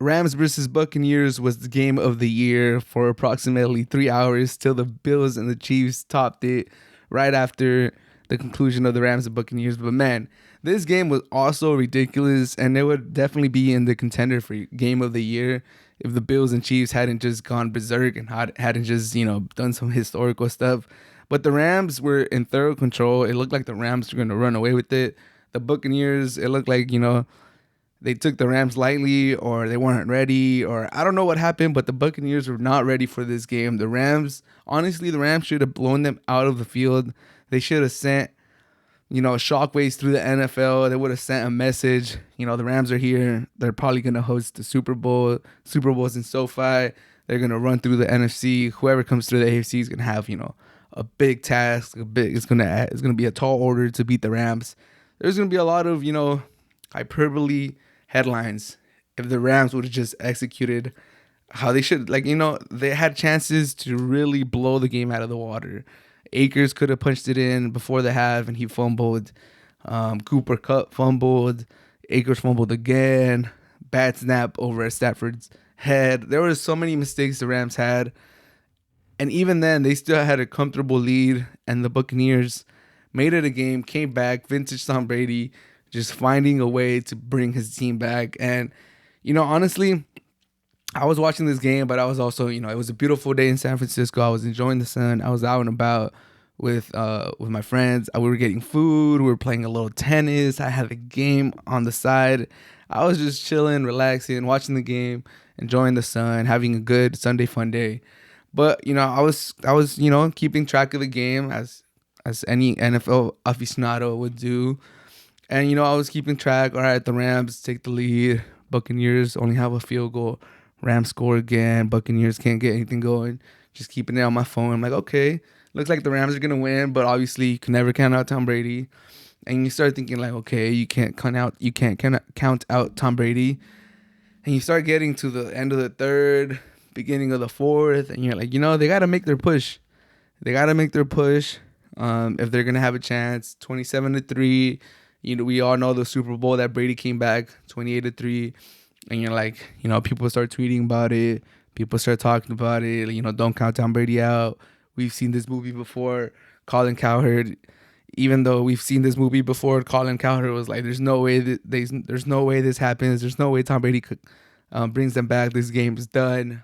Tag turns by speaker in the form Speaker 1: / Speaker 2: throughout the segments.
Speaker 1: Rams versus Buccaneers was the game of the year for approximately 3 hours till the Bills and the Chiefs topped it right after the conclusion of the Rams and Buccaneers. But man, this game was also ridiculous, and it would definitely be in the contender for game of the year if the Bills and Chiefs hadn't just gone berserk and hadn't just done some historical stuff. But the Rams were in thorough control. It looked like the Rams were going to run away with it. The Buccaneers, it looked like they took the Rams lightly, or they weren't ready, or I don't know what happened, but the Buccaneers were not ready for this game. The Rams, honestly, the Rams should have blown them out of the field. They should have sent, shockwaves through the NFL. They would have sent a message. The Rams are here. They're probably going to host the Super Bowl. Super Bowl's in SoFi. They're going to run through the NFC. Whoever comes through the AFC is going to have, a big task. It's going to be a tall order to beat the Rams. There's going to be a lot of, hyperbole headlines if the Rams would have just executed how they should. They had chances to really blow the game out of the water. Akers could have punched it in before the half, and he fumbled. Cooper Kupp fumbled. Akers fumbled again. Bad snap over at Stafford's head. There were so many mistakes the Rams had, and even then, they still had a comfortable lead, and the Buccaneers made it a game, came back, vintage Tom Brady, just finding a way to bring his team back. And, honestly, I was watching this game, but I was also, it was a beautiful day in San Francisco. I was enjoying the sun. I was out and about with my friends. We were getting food. We were playing a little tennis. I had a game on the side. I was just chilling, relaxing, watching the game, enjoying the sun, having a good Sunday fun day. But, I was keeping track of the game as any NFL aficionado would do. And, I was keeping track. All right, the Rams take the lead. Buccaneers only have a field goal. Rams score again. Buccaneers can't get anything going. Just keeping it on my phone. I'm like, okay, looks like the Rams are going to win, but obviously you can never count out Tom Brady. And you start thinking like, okay, you can't count out Tom Brady. And you start getting to the end of the third, beginning of the fourth, and you're like, they got to make their push. They got to make their push if they're going to have a chance. 27-3. We all know the Super Bowl that Brady came back 28-3, and you're like, people start tweeting about it, people start talking about it. Don't count Tom Brady out. We've seen this movie before. Colin Cowherd, even though we've seen this movie before, Colin Cowherd was like, there's no way there's no way this happens. There's no way Tom Brady could brings them back. This game is done.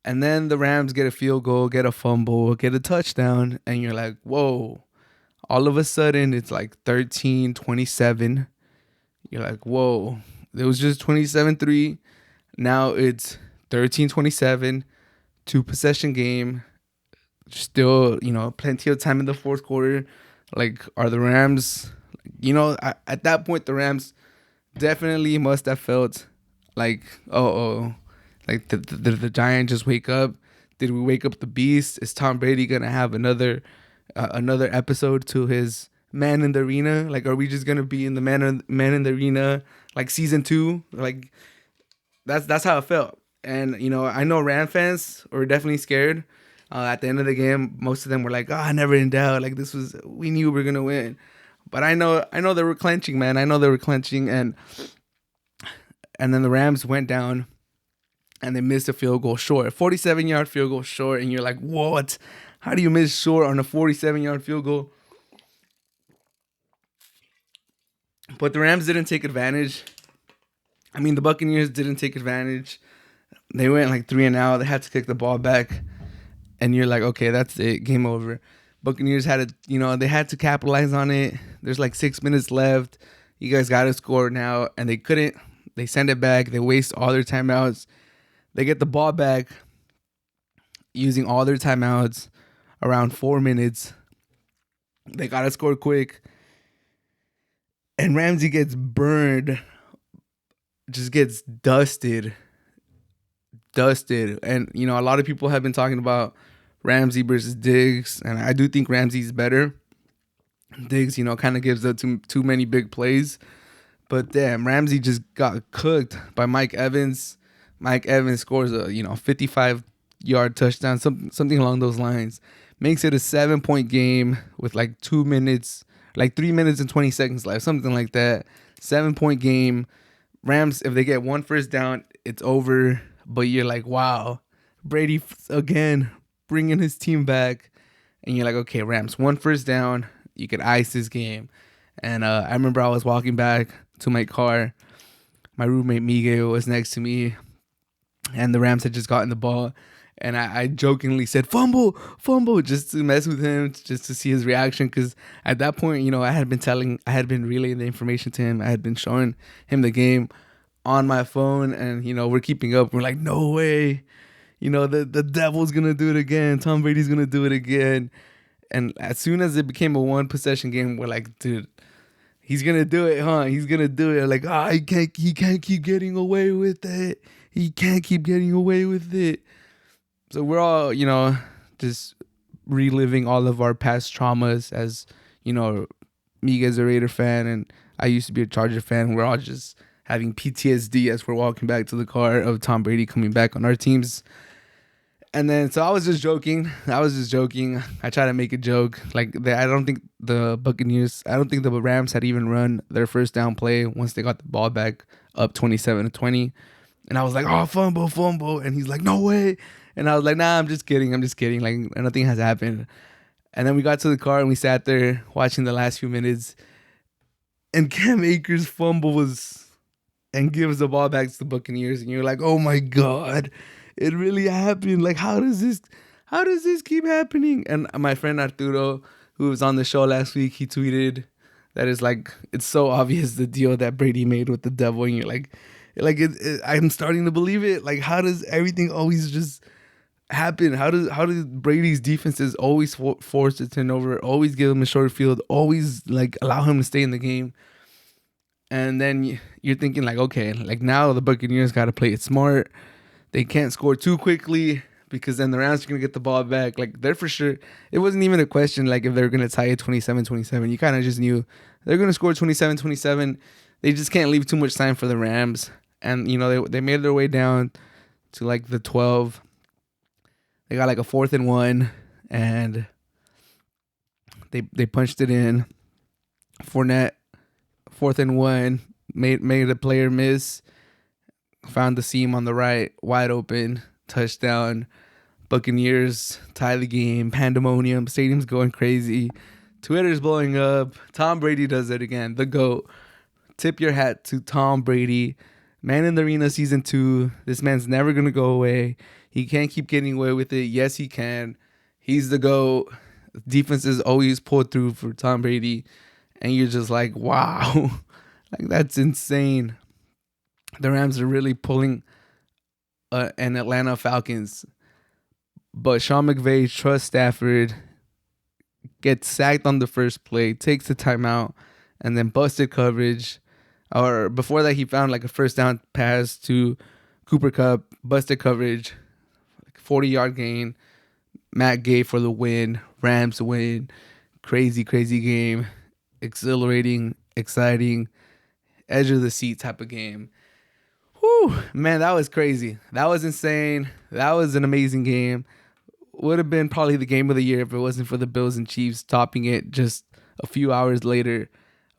Speaker 1: And then the Rams get a field goal, get a fumble, get a touchdown, and you're like, whoa. All of a sudden, it's like 13-27. You're like, whoa. It was just 27-3. Now it's 13-27. 2-possession game. Still, plenty of time in the fourth quarter. Like, are the Rams... at that point, the Rams definitely must have felt like, like, did the Giant just wake up? Did we wake up the beast? Is Tom Brady going to have another episode to his Man in the Arena? Like, are we just gonna be in the Man in the Arena like season 2? Like, that's how it felt. And I know Ram fans were definitely scared. At the end of the game, most of them were like, never in doubt. Like, we knew we were gonna win. But I know they were clenching, man. I know they were clenching, and then the Rams went down and they missed a field goal short, 47-yard field goal short, and you're like, what? How do you miss short on a 47-yard field goal? But the Rams didn't take advantage. I mean, the Buccaneers didn't take advantage. They went like 3 and out. They had to kick the ball back. And you're like, okay, that's it. Game over. Buccaneers had to, they had to capitalize on it. There's like 6 minutes left. You guys got to score now. And they couldn't. They send it back. They waste all their timeouts. They get the ball back using all their timeouts. Around 4 minutes. They got to score quick. And Ramsey gets burned. Just gets dusted. And, a lot of people have been talking about Ramsey versus Diggs. And I do think Ramsey's better. Diggs, kind of gives up too many big plays. But damn, Ramsey just got cooked by Mike Evans. Mike Evans scores a, 55-yard touchdown, something along those lines. Makes it a 7-point game with like 3 minutes and 20 seconds left, something like that. 7-point game. Rams, if they get one first down, it's over. But you're like, wow, Brady again bringing his team back, and you're like, okay, Rams, one first down, you could ice this game. And I remember I was walking back to my car. My roommate Miguel was next to me, and the Rams had just gotten the ball. And I jokingly said, fumble, fumble, just to mess with him, just to see his reaction. Because at that point, I had been relaying the information to him. I had been showing him the game on my phone, and, we're keeping up. We're like, no way. The devil's going to do it again. Tom Brady's going to do it again. And as soon as it became a one possession game, we're like, dude, he's going to do it, huh? He's going to do it. Like, he can't keep getting away with it. He can't keep getting away with it. So we're all, just reliving all of our past traumas as, Miguel's a Raider fan and I used to be a Charger fan. We're all just having PTSD as we're walking back to the car of Tom Brady coming back on our teams. And then, so I was just joking. I tried to make a joke. Like, I don't think the Rams had even run their first down play once they got the ball back up 27-20. And I was like, oh, fumble. And he's like, no way. And I was like, nah, I'm just kidding. Like, nothing has happened. And then we got to the car and we sat there watching the last few minutes. And Cam Akers fumbles and gives the ball back to the Buccaneers. And you're like, oh my God, it really happened. Like, how does this keep happening? And my friend Arturo, who was on the show last week, he tweeted that it's so obvious the deal that Brady made with the devil. And you're like, I'm starting to believe it. Like, how does everything always just happen? How does Brady's defenses always force a turnover, always give him a short field, always like allow him to stay in the game? And then you're thinking like, okay, like now the Buccaneers got to play it smart. They can't score too quickly because then the Rams are going to get the ball back. Like, they're for sure. It wasn't even a question like if they're going to tie it 27-27. You kind of just knew they're going to score 27-27. They just can't leave too much time for the Rams. And, they made their way down to like the 12. They got like a 4th and 1, and they punched it in. Fournette, 4th and 1, made a player miss. Found the seam on the right, wide open, touchdown. Buccaneers tie the game. Pandemonium. Stadium's going crazy. Twitter's blowing up. Tom Brady does it again. The GOAT. Tip your hat to Tom Brady. Man in the Arena season 2. This man's never going to go away. He can't keep getting away with it. Yes, he can. He's the GOAT. Defenses always pull through for Tom Brady. And you're just like, wow. Like, that's insane. The Rams are really pulling an Atlanta Falcons. But Sean McVay trusts Stafford, gets sacked on the first play, takes the timeout, and then busted coverage. Or before that, he found like a first down pass to Cooper Kupp, busted coverage, 40-yard gain. Matt Gay for the win. Rams win. Crazy, crazy game. Exhilarating, exciting, edge of the seat type of game. Whew, man, that was crazy. That was insane. That was an amazing game. Would have been probably the game of the year if it wasn't for the Bills and Chiefs topping it just a few hours later.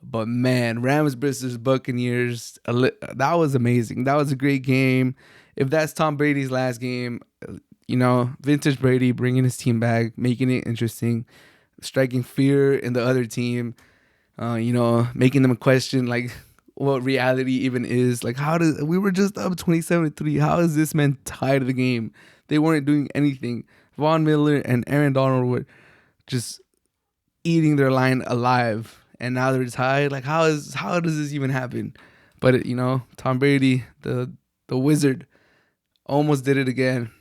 Speaker 1: But man, Rams versus Buccaneers, that was amazing. That was a great game. If that's Tom Brady's last game, vintage Brady bringing his team back, making it interesting, striking fear in the other team, making them question like what reality even is. Like, we were just up 27-3. How is this man tied of the game? They weren't doing anything. Von Miller and Aaron Donald were just eating their line alive. And now they're tied. Like, how does this even happen? But, Tom Brady, the wizard, almost did it again.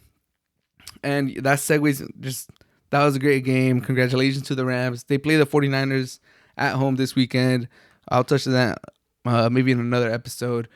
Speaker 1: And that segues that was a great game. Congratulations to the Rams. They play the 49ers at home this weekend. I'll touch on that maybe in another episode.